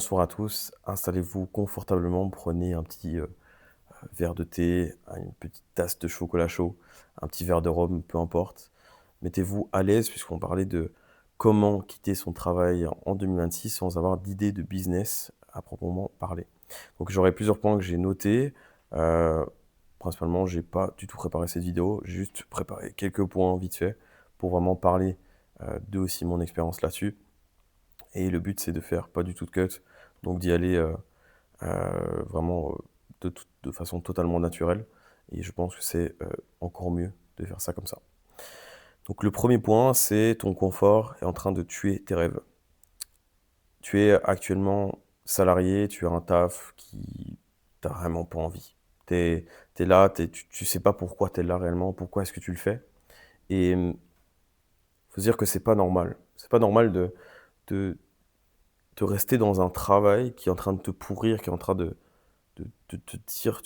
Bonsoir à tous, installez-vous confortablement, prenez un petit verre de thé, une petite tasse de chocolat chaud, un petit verre de rhum, peu importe. Mettez-vous à l'aise puisqu'on parlait de comment quitter son travail en 2026 sans avoir d'idée de business à proprement parler. Donc j'aurai plusieurs points que j'ai notés. Euh, Principalement, j'ai pas du tout préparé cette vidéo, j'ai juste préparé quelques points vite fait pour vraiment parler de aussi mon expérience là-dessus. Et le but, c'est de faire pas du tout de cut, donc d'y aller vraiment de façon totalement naturelle. Et je pense que c'est encore mieux de faire ça comme ça. Donc le premier point, c'est ton confort est en train de tuer tes rêves. Tu es actuellement salarié, tu as un taf qui t'as vraiment pas envie. T'es là, tu sais pas pourquoi tu es là réellement, pourquoi est-ce que tu le fais. Et faut se dire que c'est pas normal. C'est pas normal de, de rester dans un travail qui est en train de te pourrir, qui est en train de te dire,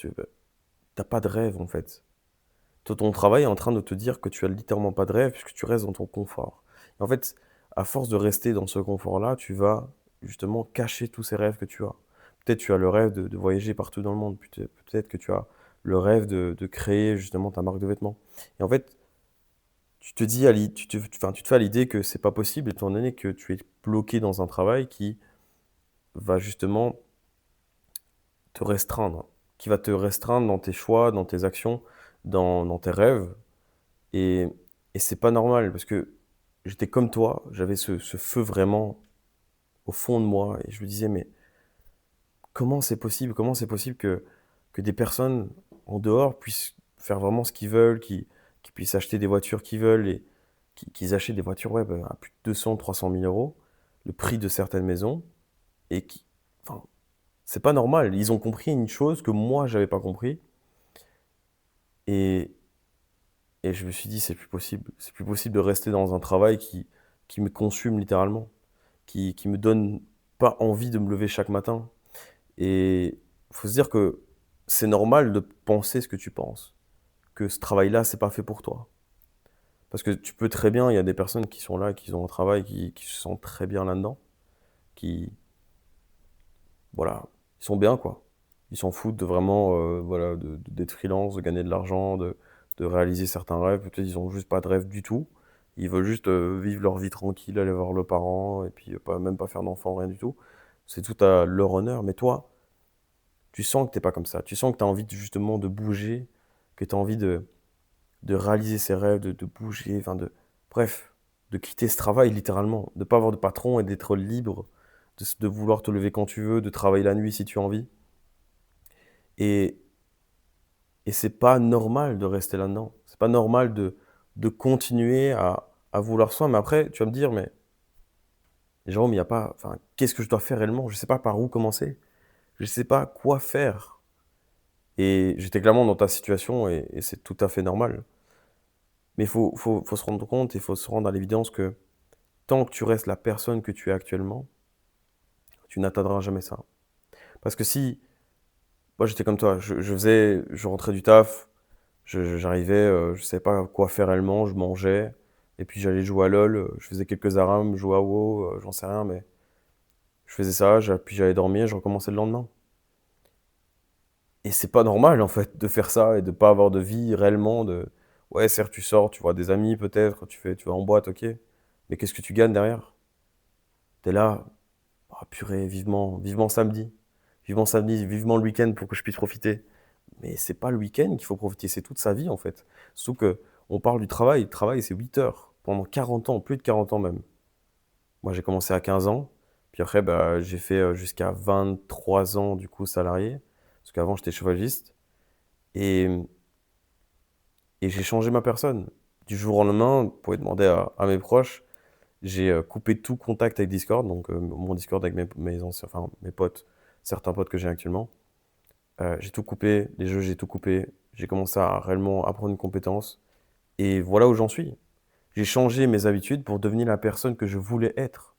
t'as pas de rêve en fait. Ton travail est en train de te dire que tu as littéralement pas de rêve puisque tu restes dans ton confort. Et en fait, à force de rester dans ce confort-là, tu vas justement cacher tous ces rêves que tu as. Peut-être tu as le rêve de voyager partout dans le monde. Peut-être que tu as le rêve de créer justement ta marque de vêtements. Et en fait, tu te dis, enfin, tu te fais à l'idée que c'est pas possible étant donné que tu es bloqué dans un travail qui va justement te restreindre, qui va te restreindre dans tes choix, dans tes actions, dans tes rêves. Et, et c'est pas normal parce que j'étais comme toi, j'avais ce feu vraiment au fond de moi et je me disais, mais comment c'est possible? Comment c'est possible que des personnes en dehors puissent faire vraiment ce qu'ils veulent, qui puissent acheter des voitures qu'ils veulent et qu'ils achètent des voitures ouais, bah, à plus de 200, 300 000 euros, le prix de certaines maisons, et qui, enfin, c'est pas normal. Ils ont compris une chose que moi, j'avais pas compris. Et, et je me suis dit, c'est plus possible. C'est plus possible de rester dans un travail qui me consume littéralement, qui me donne pas envie de me lever chaque matin. Et faut se dire que c'est normal de penser ce que tu penses, que ce travail-là, c'est pas fait pour toi. Parce que tu peux très bien, il y a des personnes qui sont là, qui ont un travail, qui se sentent très bien là-dedans, qui, voilà, ils sont bien, quoi. Ils s'en foutent de vraiment, voilà, d'être freelance, de gagner de l'argent, de réaliser certains rêves. Peut-être ils ont juste pas de rêve du tout. Ils veulent juste vivre leur vie tranquille, aller voir leurs parents, et puis pas, même pas faire d'enfants, rien du tout. C'est tout à leur honneur. Mais toi, tu sens que t'es pas comme ça. Tu sens que tu as envie justement de bouger, que tu as envie de réaliser ses rêves, de bouger, enfin bref, de quitter ce travail littéralement, de pas avoir de patron et d'être libre, de vouloir te lever quand tu veux, de travailler la nuit si tu as envie. Et, et c'est pas normal de rester là-dedans. C'est pas normal de continuer à vouloir soi. Mais après, tu vas me dire, mais Jérôme, il y a pas, enfin, qu'est-ce que je dois faire réellement? Je sais pas par où commencer. Je sais pas quoi faire. Et j'étais clairement dans ta situation et c'est tout à fait normal. Mais faut se rendre compte, il faut se rendre à l'évidence que tant que tu restes la personne que tu es actuellement, tu n'atteindras jamais ça. Parce que si, moi j'étais comme toi, je rentrais du taf, j'arrivais, je savais pas quoi faire réellement, je mangeais, et puis j'allais jouer à LoL, je faisais quelques ARAM, je jouais à WoW, j'en sais rien, mais je faisais ça, puis j'allais dormir, je recommençais le lendemain. Et c'est pas normal en fait de faire ça et de pas avoir de vie réellement, ouais, certes tu sors, tu vois des amis peut-être, tu vas en boîte, ok, mais qu'est-ce que tu gagnes derrière? T'es là, ah purée, vivement samedi. Vivement samedi, vivement le week-end pour que je puisse profiter. Mais c'est pas le week-end qu'il faut profiter, c'est toute sa vie en fait. Surtout que on parle du travail, le travail c'est 8 heures, pendant 40 ans, plus de 40 ans même. Moi j'ai commencé à 15 ans, puis après bah, j'ai fait jusqu'à 23 ans du coup salarié, parce qu'avant j'étais chauffagiste, et, et j'ai changé ma personne. Du jour au lendemain, vous pouvez demander à mes proches, j'ai coupé tout contact avec Discord, donc mon Discord avec mes anciens, enfin mes potes, certains potes que j'ai actuellement. J'ai tout coupé, les jeux, j'ai tout coupé. J'ai commencé à réellement apprendre une compétence. Et voilà où j'en suis. J'ai changé mes habitudes pour devenir la personne que je voulais être.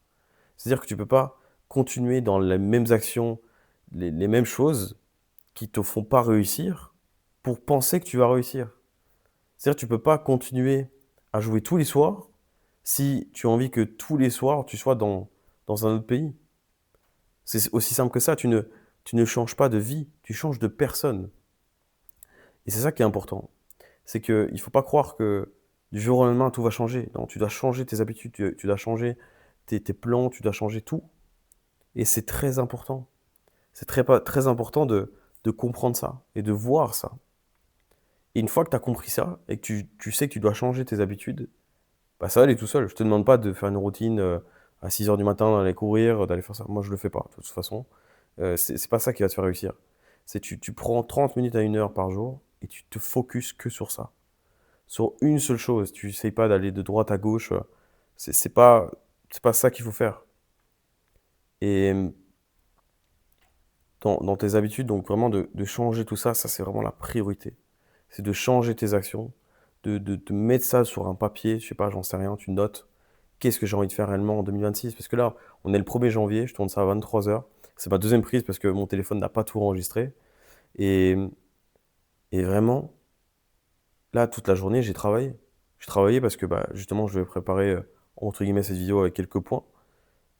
C'est-à-dire que tu peux pas continuer dans les mêmes actions, les mêmes choses qui te font pas réussir pour penser que tu vas réussir. C'est-à-dire que tu peux pas continuer à jouer tous les soirs si tu as envie que tous les soirs tu sois dans un autre pays. C'est aussi simple que ça. Tu ne changes pas de vie, tu changes de personne. Et c'est ça qui est important. C'est qu'il ne faut pas croire que du jour au lendemain, tout va changer. Non, tu dois changer tes habitudes, tu dois changer tes plans, tu dois changer tout. Et c'est très important. C'est très important de comprendre ça et de voir ça. Et une fois que tu as compris ça et que tu sais que tu dois changer tes habitudes, bah ça va aller tout seul. Je te demande pas de faire une routine à 6 heures du matin, d'aller courir, d'aller faire ça. Moi, je le fais pas, de toute façon. C'est pas ça qui va te faire réussir. C'est tu prends 30 minutes à 1 heure par jour et tu te focuses que sur ça. Sur une seule chose. Tu n'essayes pas d'aller de droite à gauche. C'est c'est pas, c'est pas ça qu'il faut faire. Et dans tes habitudes, donc vraiment de changer tout ça, ça c'est vraiment la priorité. C'est de changer tes actions, de mettre ça sur un papier, je sais pas, j'en sais rien, tu notes. Qu'est-ce que j'ai envie de faire réellement en 2026? Parce que là, on est le 1er janvier, je tourne ça à 23 heures. C'est ma deuxième prise parce que mon téléphone n'a pas tout enregistré. Et, et vraiment, là, toute la journée, j'ai travaillé. J'ai travaillé parce que bah, justement, je vais préparer, entre guillemets, cette vidéo avec quelques points.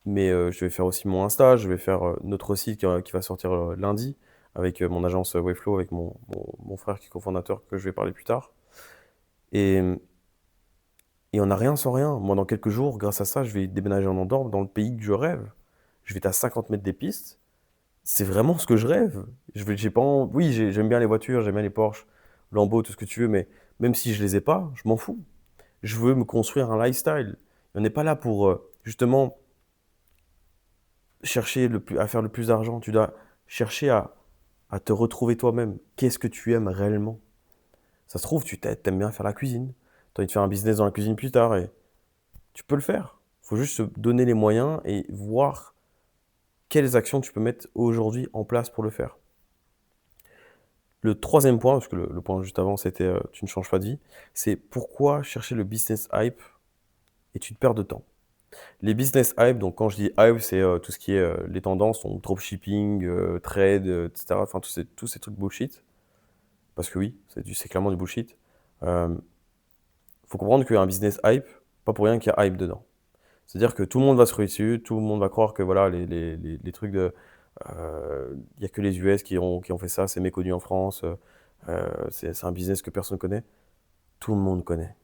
Mais je vais faire aussi mon Insta, je vais faire notre site qui va sortir lundi avec mon agence Wayflow, avec mon frère qui est cofondateur, que je vais parler plus tard. Et, et on n'a rien sans rien. Moi, dans quelques jours, grâce à ça, je vais déménager en Andorre, dans le pays que je rêve. Je vais être à 50 mètres des pistes. C'est vraiment ce que je rêve. J'ai pas Oui, j'aime bien les voitures, j'aime bien les Porsche, Lambo, tout ce que tu veux, mais même si je les ai pas, je m'en fous. Je veux me construire un lifestyle. On n'est pas là pour justement chercher à faire le plus d'argent. Tu dois chercher à te retrouver toi-même. Qu'est-ce que tu aimes réellement? Ça se trouve, t'aimes bien faire la cuisine. Tu as envie de faire un business dans la cuisine plus tard et tu peux le faire. Il faut juste se donner les moyens et voir quelles actions tu peux mettre aujourd'hui en place pour le faire. Le troisième point, parce que le point juste avant, c'était tu ne changes pas de vie, c'est pourquoi chercher le business hype et tu te perds de temps. Les business hype, donc quand je dis hype, c'est tout ce qui est les tendances, donc dropshipping, trade, etc. Enfin, tous ces trucs bullshit. Parce que oui, c'est clairement du bullshit. Faut comprendre qu'un business hype, pas pour rien qu'il y a hype dedans. C'est-à-dire que tout le monde va se ruer dessus, tout le monde va croire que voilà, les trucs de. Il n'y a que les US qui ont fait ça, c'est méconnu en France, c'est un business que personne connaît. Tout le monde connaît.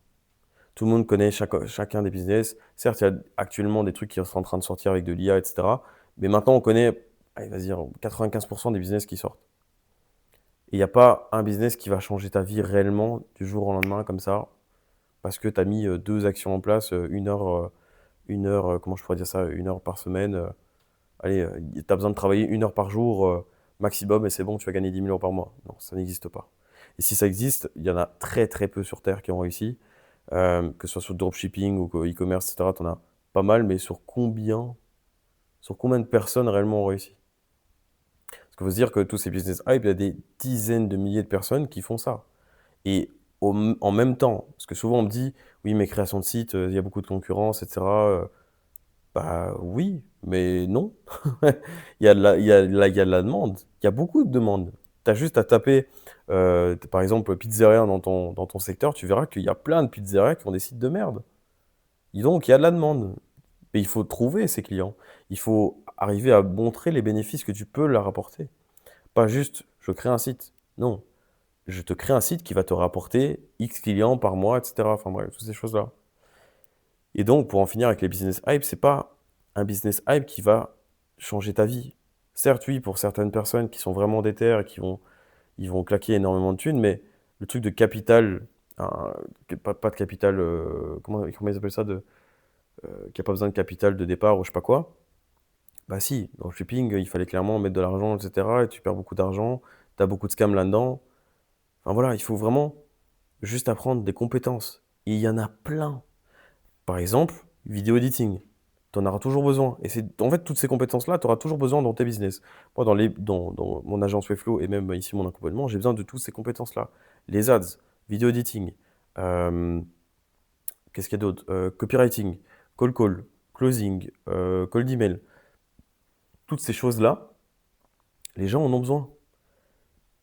Tout le monde connaît chacun des business. Certes, il y a actuellement des trucs qui sont en train de sortir avec de l'IA, etc. Mais maintenant, on connaît, allez, vas-y, 95% des business qui sortent. Et il n'y a pas un business qui va changer ta vie réellement du jour au lendemain, comme ça, parce que tu as mis deux actions en place, une heure, comment je pourrais dire ça, 1 heure par semaine. Allez, tu as besoin de travailler 1 heure par jour maximum et c'est bon, tu vas gagner 10 000 euros par mois. Non, ça n'existe pas. Et si ça existe, il y en a très très peu sur Terre qui ont réussi. Que ce soit sur le dropshipping ou e-commerce, etc. Tu en as pas mal, mais sur combien de personnes réellement ont réussi? Parce qu'il faut se dire que tous ces business hype, il y a des dizaines de milliers de personnes qui font ça. Et en même temps, parce que souvent on me dit, oui, mais création de site, il y a beaucoup de concurrence, etc. Bah oui, mais non. Il y a de la demande. Il y a beaucoup de demandes. Tu as juste à taper, par exemple, pizzeria dans ton secteur, tu verras qu'il y a plein de pizzerias qui ont des sites de merde. Et donc, il y a de la demande. Mais il faut trouver ces clients. Il faut arriver à montrer les bénéfices que tu peux leur apporter. Pas juste, je crée un site. Non, je te crée un site qui va te rapporter X clients par mois, etc. Enfin bref, toutes ces choses-là. Et donc, pour en finir avec les business hype, c'est pas un business hype qui va changer ta vie. Certes, oui, pour certaines personnes qui sont vraiment déter et ils vont claquer énormément de thunes, mais le truc de capital, pas de capital, comment ils appellent ça, qui a pas besoin de capital de départ ou je sais pas quoi. Bah si, dans le shipping, il fallait clairement mettre de l'argent, etc. Et tu perds beaucoup d'argent, tu as beaucoup de scams là-dedans. Enfin voilà, il faut vraiment juste apprendre des compétences. Et il y en a plein. Par exemple, vidéo editing. Tu en auras toujours besoin. Et en fait, toutes ces compétences-là, tu auras toujours besoin dans tes business. Moi, dans mon agence Wayflow et même ici mon accompagnement, j'ai besoin de toutes ces compétences-là. Les ads, vidéo editing, qu'est-ce qu'il y a d'autre? Copywriting, call, closing, call d'email. Toutes ces choses-là, les gens en ont besoin.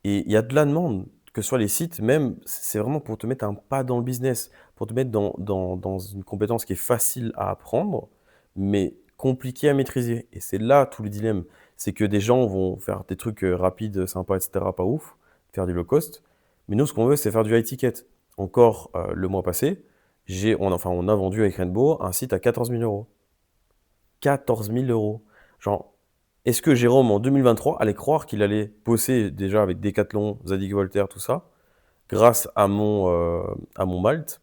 Et il y a de la demande, que ce soit les sites, même, c'est vraiment pour te mettre un pas dans le business, pour te mettre dans une compétence qui est facile à apprendre, mais compliquée à maîtriser. Et c'est là tout le dilemme. c'est que des gens vont faire des trucs rapides, sympas, etc., pas ouf, faire du low cost. Mais nous, ce qu'on veut, c'est faire du high ticket. Encore le mois passé, on a vendu avec Rainbow un site à 14 000 euros. 14 000 euros. Genre, est-ce que Jérôme, en 2023, allait croire qu'il allait bosser déjà avec Decathlon, Zadig Voltaire, tout ça, grâce à mon Malte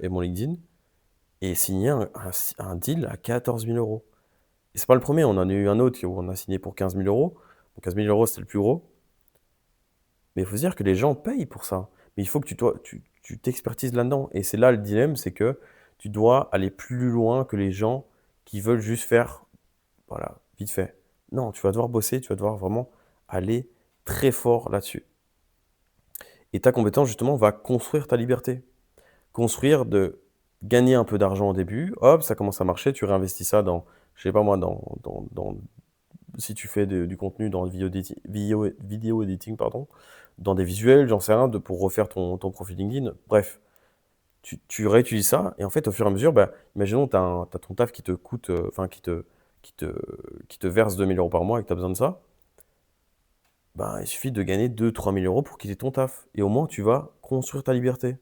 et mon LinkedIn, et signer un deal à 14 000 euros? Et c'est pas le premier, on en a eu un autre où on a signé pour 15 000 euros. Donc 15 000 euros, c'était le plus gros. Mais il faut se dire que les gens payent pour ça. Mais il faut que tu t'expertises là-dedans. Et c'est là le dilemme, c'est que tu dois aller plus loin que les gens qui veulent juste faire, voilà, vite fait. Non, tu vas devoir bosser, tu vas devoir vraiment aller très fort là-dessus. Et ta compétence, justement, va construire ta liberté. Construire de gagner un peu d'argent au début, hop, ça commence à marcher, tu réinvestis ça dans, je sais pas moi, si tu fais du contenu dans le vidéo editing, pardon, dans des visuels, j'en sais rien, pour refaire ton profil LinkedIn. Bref, tu réutilises ça, et en fait, au fur et à mesure, bah, imaginons, tu as ton taf qui te coûte, enfin, qui te, qui te verse 2 000 euros par mois et que tu as besoin de ça. Bah, il suffit de gagner 2 000 à 3 000 euros pour quitter ton taf. Et au moins, tu vas construire ta liberté.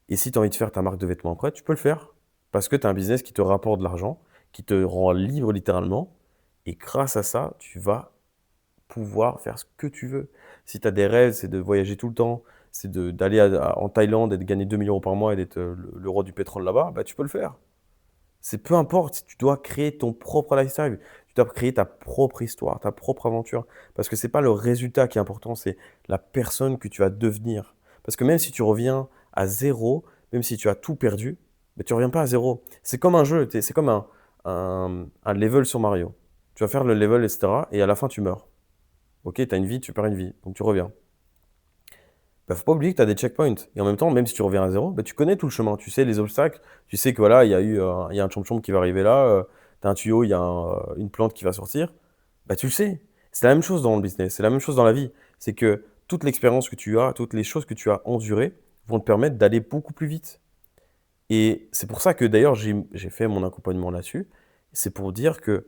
Et si tu as envie de faire ta marque de vêtements après, tu peux le faire. Parce que tu as un business qui te rapporte de l'argent, qui te rend libre littéralement. Et grâce à ça, tu vas pouvoir faire ce que tu veux. Si tu as des rêves, c'est de voyager tout le temps, c'est d'aller en Thaïlande et de gagner 2 000 euros par mois et d'être le roi du pétrole là-bas, bah, tu peux le faire. C'est peu importe, tu dois créer ton propre lifestyle, tu dois créer ta propre histoire, ta propre aventure. Parce que c'est pas le résultat qui est important, c'est la personne que tu vas devenir. Parce que même si tu reviens à zéro, même si tu as tout perdu, mais tu reviens pas à zéro. C'est comme un jeu, c'est comme un level sur Mario. Tu vas faire le level, etc. Et à la fin, tu meurs. Ok, tu as une vie, tu perds une vie, donc tu reviens. Bah, faut pas oublier que tu as des checkpoints. Et en même temps, même si tu reviens à zéro, bah, tu connais tout le chemin. Tu sais les obstacles. Tu sais que voilà, il y a un chomp qui va arriver là. Tu as un tuyau, il y a une plante qui va sortir. Bah, tu le sais. C'est la même chose dans le business. C'est la même chose dans la vie. C'est que toute l'expérience que tu as, toutes les choses que tu as endurées vont te permettre d'aller beaucoup plus vite. Et c'est pour ça que d'ailleurs, j'ai fait mon accompagnement là-dessus. C'est pour dire que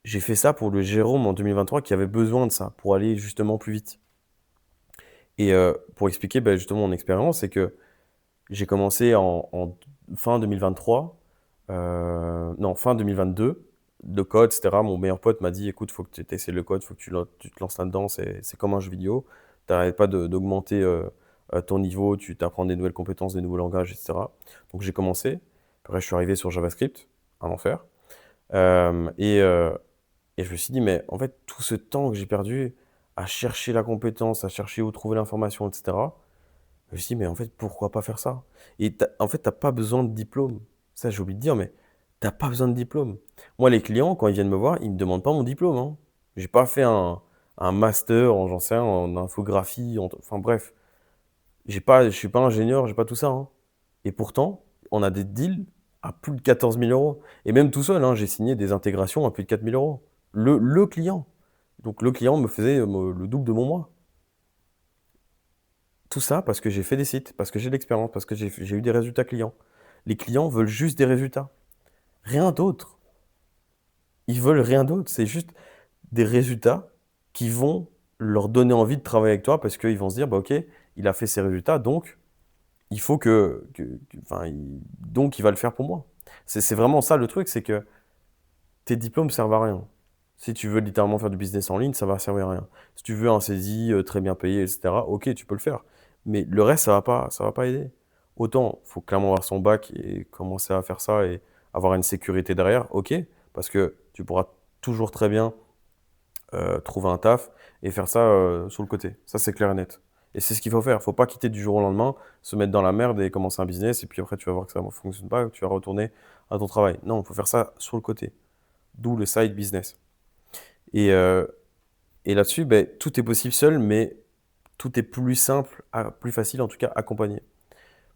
j'ai fait ça pour le Jérôme en 2023 qui avait besoin de ça pour aller justement plus vite. Et pour expliquer bah, justement mon expérience, c'est que j'ai commencé en fin 2023, non, fin 2022, le code, etc. Mon meilleur pote m'a dit, écoute, faut que tu essaies le code, faut que tu te lances là-dedans, c'est comme un jeu vidéo, tu n'arrêtes pas d'augmenter ton niveau, tu t'apprends des nouvelles compétences, des nouveaux langages, etc. Donc j'ai commencé, après je suis arrivé sur JavaScript, un enfer, Euh, et, euh, et je me suis dit, mais en fait, tout ce temps que j'ai perdu à chercher la compétence, à chercher où trouver l'information, etc., je me suis dit, mais en fait, pourquoi pas faire ça? Et en fait, t'as pas besoin de diplôme. Ça, j'ai oublié de dire, mais t'as pas besoin de diplôme. Moi, les clients, quand ils viennent me voir, ils me demandent pas mon diplôme, hein. J'ai pas fait un master en, j'en sais rien, en infographie, enfin bref. Je suis pas ingénieur, j'ai pas tout ça, hein. Et pourtant, on a des deals à plus de 14 000 euros. Et même tout seul, hein, j'ai signé des intégrations à plus de 4 000 euros. Le client. Donc le client me faisait le double de mon mois. Tout ça parce que j'ai fait des sites, parce que j'ai de l'expérience, parce que j'ai eu des résultats clients. Les clients veulent juste des résultats. Rien d'autre. Ils veulent rien d'autre. C'est juste des résultats qui vont leur donner envie de travailler avec toi parce qu'ils vont se dire, bah ok, il a fait ses résultats, donc il faut enfin, donc il va le faire pour moi. C'est vraiment ça le truc, c'est que tes diplômes servent à rien. Si tu veux littéralement faire du business en ligne, ça va servir à rien. Si tu veux un saisie très bien payé, etc., ok, tu peux le faire. Mais le reste, ça va pas aider. Autant, il faut clairement avoir son bac et commencer à faire ça et avoir une sécurité derrière, ok, parce que tu pourras toujours très bien trouver un taf et faire ça sur le côté. Ça, c'est clair et net. Et c'est ce qu'il faut faire. Il ne faut pas quitter du jour au lendemain, se mettre dans la merde et commencer un business et puis après, tu vas voir que ça ne fonctionne pas, que tu vas retourner à ton travail. Non, il faut faire ça sur le côté. D'où le side business. Et, euh, et là-dessus, ben, tout est possible seul, mais tout est plus simple, plus facile en tout cas, accompagné.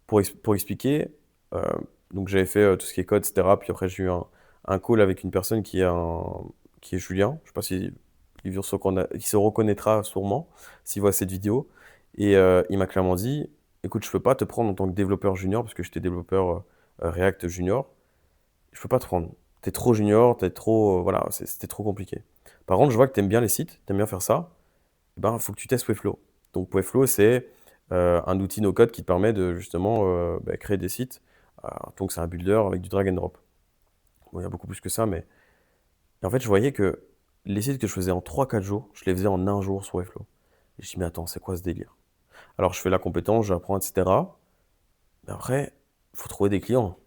Pour expliquer, euh, donc j'avais fait tout ce qui est code, etc. Puis après, j'ai eu un call avec une personne qui est Julien. Je ne sais pas si il se reconnaîtra sûrement s'il voit cette vidéo. Et il m'a clairement dit, écoute, je ne peux pas te prendre en tant que développeur junior, parce que j'étais développeur React junior. Je peux pas te prendre. T'es trop junior, t'es trop, voilà, c'était trop compliqué. Par contre, je vois que tu aimes bien les sites, tu aimes bien faire ça, eh ben, il faut que tu testes Webflow. Donc Webflow, c'est un outil no-code qui te permet de justement créer des sites. Donc c'est un builder avec du drag and drop. Bon, il y a beaucoup plus que ça, mais et en fait, je voyais que les sites que je faisais en 3-4 jours, je les faisais en un jour sur Webflow. Et je dis, mais attends, c'est quoi ce délire? Alors, je fais la compétence, j'apprends, etc. Mais après, il faut trouver des clients.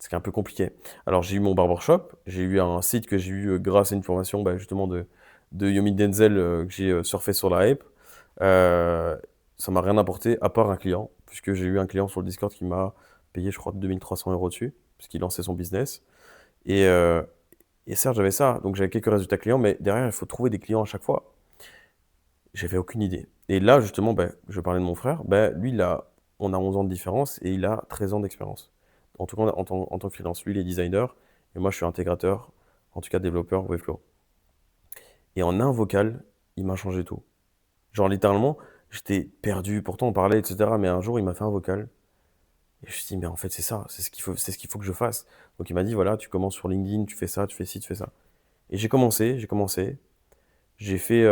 Ce qui est un peu compliqué. Alors, j'ai eu mon barbershop, j'ai eu un site que j'ai eu grâce à une formation justement de Yomi Denzel que j'ai surfé sur la hype. Euh, Ça m'a rien apporté à part un client, puisque j'ai eu un client sur le Discord qui m'a payé, je crois, 2 300 € dessus, puisqu'il lançait son business. Et, euh, et certes, j'avais ça, donc j'avais quelques résultats clients, mais derrière, il faut trouver des clients à chaque fois. J'avais aucune idée. Et là, justement, je parlais de mon frère. Lui, on a 11 ans de différence et il a 13 ans d'expérience. En tout cas, en tant que freelance. Lui, il est designer et moi, je suis intégrateur, en tout cas développeur Webflow. Et en un vocal, il m'a changé tout. Genre, littéralement, j'étais perdu. Pourtant, on parlait, etc. Mais un jour, il m'a fait un vocal. Et je me suis dit, mais en fait, c'est ça. C'est ce qu'il faut que je fasse. Donc, il m'a dit, voilà, tu commences sur LinkedIn, tu fais ça, tu fais ci, tu fais ça. Et j'ai commencé. J'ai fait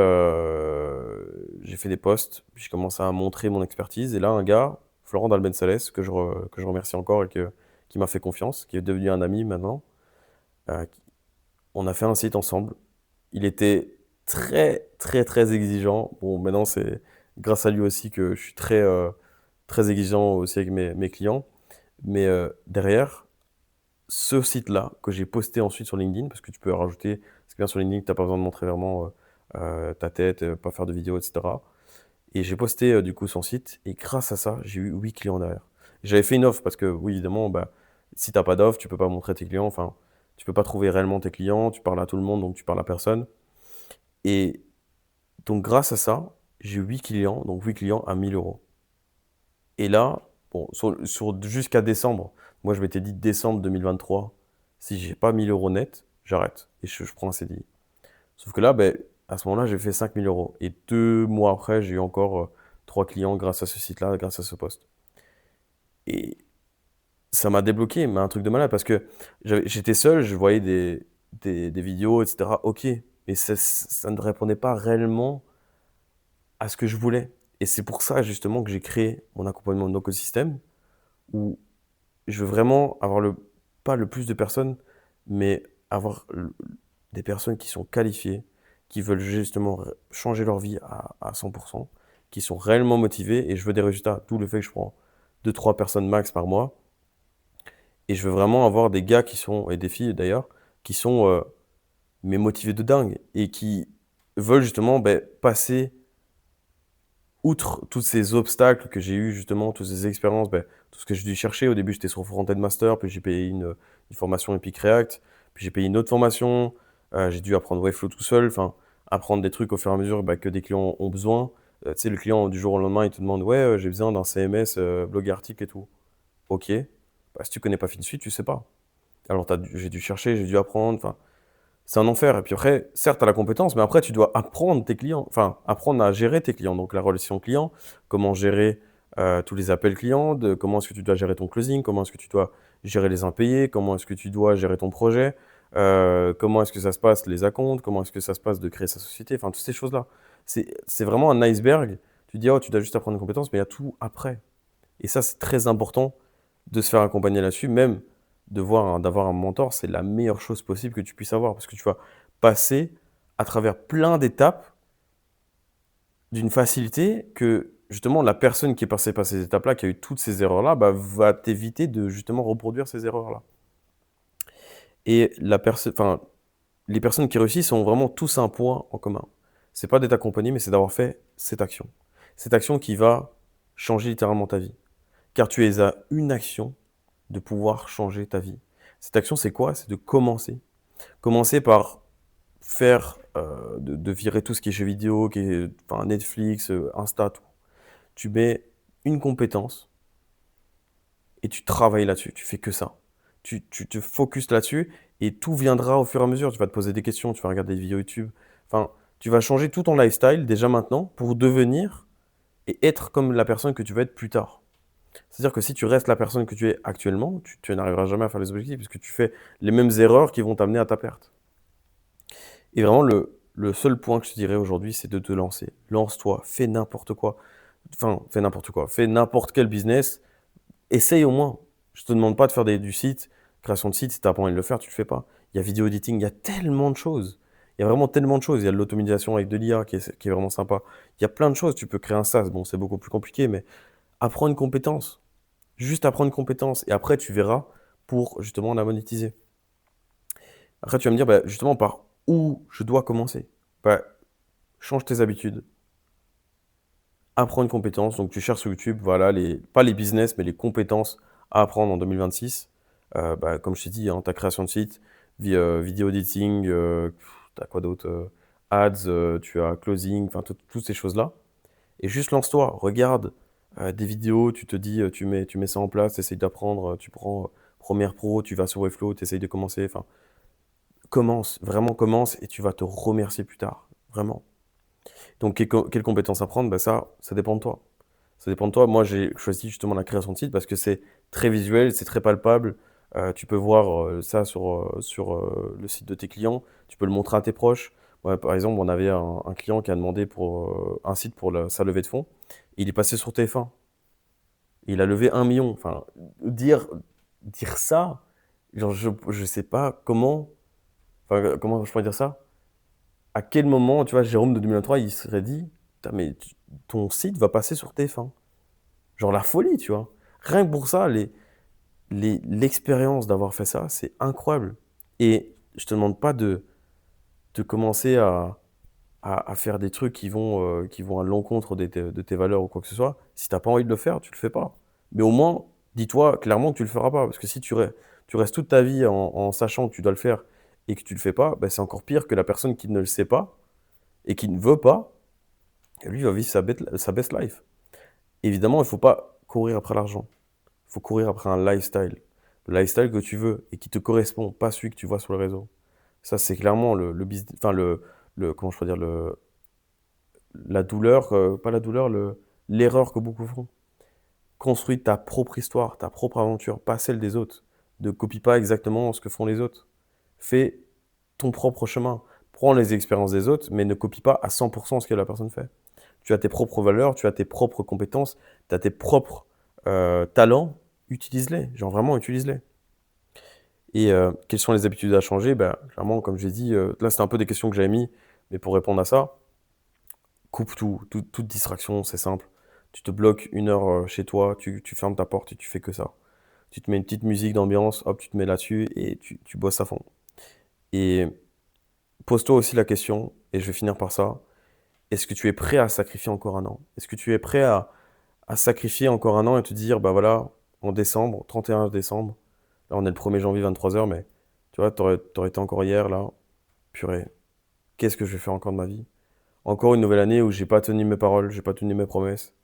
des posts, puis je commençais à montrer mon expertise. Et là, un gars, Florent Dalbensales, que je remercie encore et qui m'a fait confiance, qui est devenu un ami maintenant, on a fait un site ensemble. Il était très, très, très exigeant. Bon, maintenant, c'est grâce à lui aussi que je suis très, très exigeant aussi avec mes clients. Mais derrière, ce site-là, que j'ai posté ensuite sur LinkedIn, parce que tu peux rajouter, c'est bien sur LinkedIn, tu n'as pas besoin de montrer vraiment ta tête, pas faire de vidéos, etc. Et j'ai posté du coup son site, et grâce à ça, j'ai eu 8 clients derrière. J'avais fait une offre, parce que oui, évidemment, si tu n'as pas d'offre, tu peux pas montrer tes clients, enfin, tu peux pas trouver réellement tes clients, tu parles à tout le monde, donc tu parles à personne. Et donc grâce à ça, j'ai eu 8 clients, donc 8 clients à 1 000 euros. Et là, bon, jusqu'à décembre, moi je m'étais dit décembre 2023, si j'ai pas 1 000 € net, j'arrête et je prends un CDI. Sauf que là, à ce moment-là, j'ai fait 5 000 €. Et 2 mois après, j'ai eu encore 3 clients grâce à ce site-là, grâce à ce poste. Et ça m'a débloqué, mais un truc de malade parce que j'étais seul, je voyais des vidéos, etc. Ok, mais ça ne répondait pas réellement à ce que je voulais. Et c'est pour ça justement que j'ai créé mon accompagnement d'écosystème où je veux vraiment avoir pas le plus de personnes, mais avoir des personnes qui sont qualifiées, qui veulent justement changer leur vie à 100%, qui sont réellement motivées, et je veux des résultats. D'où le fait que je prends 2 3 personnes max par mois. Et je veux vraiment avoir des gars et des filles d'ailleurs, qui sont mais motivés de dingue, et qui veulent justement passer outre tous ces obstacles que j'ai eu justement, toutes ces expériences, tout ce que j'ai dû chercher. Au début, j'étais sur Front-End Master, puis j'ai payé une formation Epic React, puis j'ai payé une autre formation, j'ai dû apprendre Webflow tout seul, enfin, apprendre des trucs au fur et à mesure que des clients ont besoin. Tu sais, le client, du jour au lendemain, il te demande, ouais, j'ai besoin d'un CMS, blog article et tout. Ok. Si tu connais pas FinSuite, tu sais pas. Alors, j'ai dû chercher, j'ai dû apprendre, enfin, c'est un enfer. Et puis après, certes, tu as la compétence, mais après, tu dois apprendre tes clients, enfin, apprendre à gérer tes clients. Donc, la relation client, comment gérer tous les appels clients, comment est-ce que tu dois gérer ton closing, comment est-ce que tu dois gérer les impayés, comment est-ce que tu dois gérer ton projet, comment est-ce que ça se passe les acomptes, comment est-ce que ça se passe de créer sa société, enfin, toutes ces choses-là. C'est vraiment un iceberg. Tu dis, oh, tu dois juste apprendre une compétence, mais il y a tout après. Et ça, c'est très important de se faire accompagner là-dessus, même d'avoir un mentor, c'est la meilleure chose possible que tu puisses avoir, parce que tu vas passer à travers plein d'étapes d'une facilité que justement la personne qui est passée par ces étapes-là, qui a eu toutes ces erreurs-là, va t'éviter de justement reproduire ces erreurs-là. Et les personnes qui réussissent ont vraiment tous un point en commun. C'est pas d'être accompagné, mais c'est d'avoir fait cette action. Cette action qui va changer littéralement ta vie. Car tu es à une action de pouvoir changer ta vie. Cette action, c'est quoi? C'est de commencer. Commencer par faire, de virer tout ce qui est jeux vidéo, qui est, enfin, Netflix, Insta, tout. Tu mets une compétence et tu travailles là-dessus. Tu fais que ça. Tu te focuses là-dessus et tout viendra au fur et à mesure. Tu vas te poser des questions, tu vas regarder des vidéos YouTube. Enfin, tu vas changer tout ton lifestyle déjà maintenant pour devenir et être comme la personne que tu vas être plus tard. C'est-à-dire que si tu restes la personne que tu es actuellement, tu n'arriveras jamais à faire les objectifs, parce que tu fais les mêmes erreurs qui vont t'amener à ta perte. Et vraiment, le seul point que je te dirais aujourd'hui, c'est de te lancer. Lance-toi, fais n'importe quoi. Enfin, fais n'importe quoi. Fais n'importe quel business. Essaye au moins. Je te demande pas de faire du site, création de site. Si tu n'as pas envie de le faire, tu le fais pas. Il y a vidéo editing, il y a tellement de choses. Il y a vraiment tellement de choses. Il y a de l'automatisation avec de l'IA qui est vraiment sympa. Il y a plein de choses. Tu peux créer un SaaS. Bon, c'est beaucoup plus compliqué, mais apprends une compétence. Juste apprends une compétence. Et après, tu verras pour justement la monétiser. Après, tu vas me dire, bah, justement, par où je dois commencer? Bah, change tes habitudes. Apprends une compétence. Donc, tu cherches sur YouTube, voilà, pas les business, mais les compétences à apprendre en 2026. Bah, comme je t'ai dit, hein, ta création de site, vidéo editing, tu as quoi d'autre? Ads, tu as closing, enfin, toutes ces choses-là. Et juste lance-toi, regarde des vidéos, tu te dis, tu mets ça en place, tu essayes d'apprendre, tu prends Premiere Pro, tu vas sur Webflow, tu essayes de commencer. Enfin, commence, vraiment commence, et tu vas te remercier plus tard. Vraiment. Donc, quelles compétences apprendre? Bah, ça dépend de toi. Ça dépend de toi. Moi, j'ai choisi justement la création de site parce que c'est très visuel, c'est très palpable. Tu peux voir ça sur le site de tes clients. Tu peux le montrer à tes proches. Ouais, par exemple, on avait un client qui a demandé pour un site pour sa levée de fonds. Il est passé sur TF1. Il a levé 1 million. Enfin, dire ça, genre, je sais pas comment, enfin, comment je pourrais dire ça? À quel moment, tu vois, Jérôme de 2023, il serait dit, putain, mais ton site va passer sur TF1. Genre la folie, tu vois. Rien que pour ça, l'expérience d'avoir fait ça, c'est incroyable. Et je te demande pas de commencer à faire des trucs qui vont à l'encontre de tes valeurs ou quoi que ce soit. Si t'as pas envie de le faire, tu le fais pas. Mais au moins, dis-toi clairement que tu le feras pas. Parce que si tu restes toute ta vie en sachant que tu dois le faire et que tu le fais pas, bah, c'est encore pire que la personne qui ne le sait pas et qui ne veut pas, et lui va vivre sa best life. Évidemment, il ne faut pas courir après l'argent. Il faut courir après un lifestyle. Le lifestyle que tu veux et qui te correspond, pas celui que tu vois sur le réseau. Ça, c'est clairement le business, enfin comment je peux dire, la douleur, pas la douleur, l'erreur que beaucoup font. Construis ta propre histoire, ta propre aventure, pas celle des autres. Ne copie pas exactement ce que font les autres. Fais ton propre chemin. Prends les expériences des autres, mais ne copie pas à 100% ce que la personne fait. Tu as tes propres valeurs, tu as tes propres compétences, tu as tes propres talents, utilise-les. Genre vraiment, utilise-les. Et quelles sont les habitudes à changer? Ben, clairement, comme j'ai dit, là, c'était un peu des questions que j'avais mis, mais pour répondre à ça, coupe toute distraction, c'est simple. Tu te bloques 1 heure chez toi, tu fermes ta porte et tu fais que ça. Tu te mets une petite musique d'ambiance, hop, tu te mets là-dessus et tu bosses à fond. Et pose-toi aussi la question, et je vais finir par ça, est-ce que tu es prêt à sacrifier encore 1 an? Est-ce que tu es prêt à sacrifier encore 1 an et te dire, bah voilà, en décembre, 31 décembre, là on est le 1er janvier 23 h, mais tu vois, t'aurais été encore hier, là, purée, qu'est-ce que je vais faire encore de ma vie? Encore une nouvelle année où j'ai pas tenu mes paroles, j'ai pas tenu mes promesses.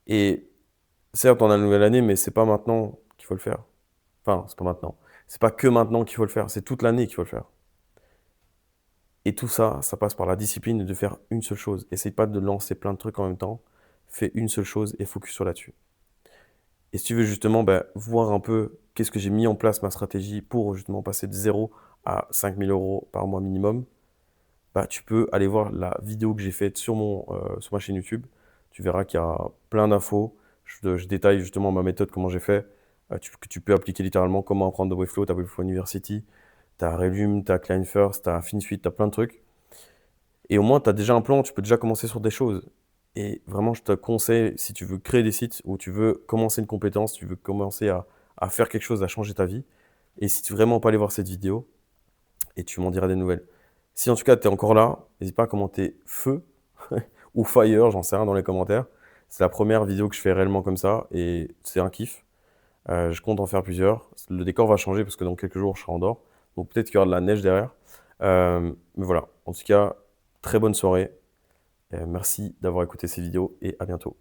Et certes, on a une nouvelle année, mais c'est pas maintenant qu'il faut le faire. Enfin, c'est pas maintenant. C'est pas que maintenant qu'il faut le faire, c'est toute l'année qu'il faut le faire. Et tout ça, ça passe par la discipline de faire une seule chose. Essaye pas de lancer plein de trucs en même temps. Fais une seule chose et focus sur là-dessus. Et si tu veux justement bah, voir un peu qu'est-ce que j'ai mis en place ma stratégie pour justement passer de 0 à 5 000 € par mois minimum, bah, tu peux aller voir la vidéo que j'ai faite sur ma chaîne YouTube. Tu verras qu'il y a plein d'infos. Je détaille justement ma méthode, comment j'ai fait, que tu peux appliquer littéralement, comment apprendre de Webflow, tu as Webflow University, tu as Relume, tu as Client First, tu as FinSuite, tu as plein de trucs. Et au moins, tu as déjà un plan, tu peux déjà commencer sur des choses. Et vraiment, je te conseille, si tu veux créer des sites ou tu veux commencer une compétence, tu veux commencer à faire quelque chose, à changer ta vie, et si tu veux vraiment pas aller voir cette vidéo, et tu m'en diras des nouvelles. Si en tout cas tu es encore là, n'hésite pas à commenter feu ou fire, j'en sais rien dans les commentaires. C'est la première vidéo que je fais réellement comme ça et c'est un kiff. Je compte en faire plusieurs. Le décor va changer parce que dans quelques jours je serai en dehors. Donc peut-être qu'il y aura de la neige derrière. Mais voilà, en tout cas, très bonne soirée. Merci d'avoir écouté ces vidéos et à bientôt.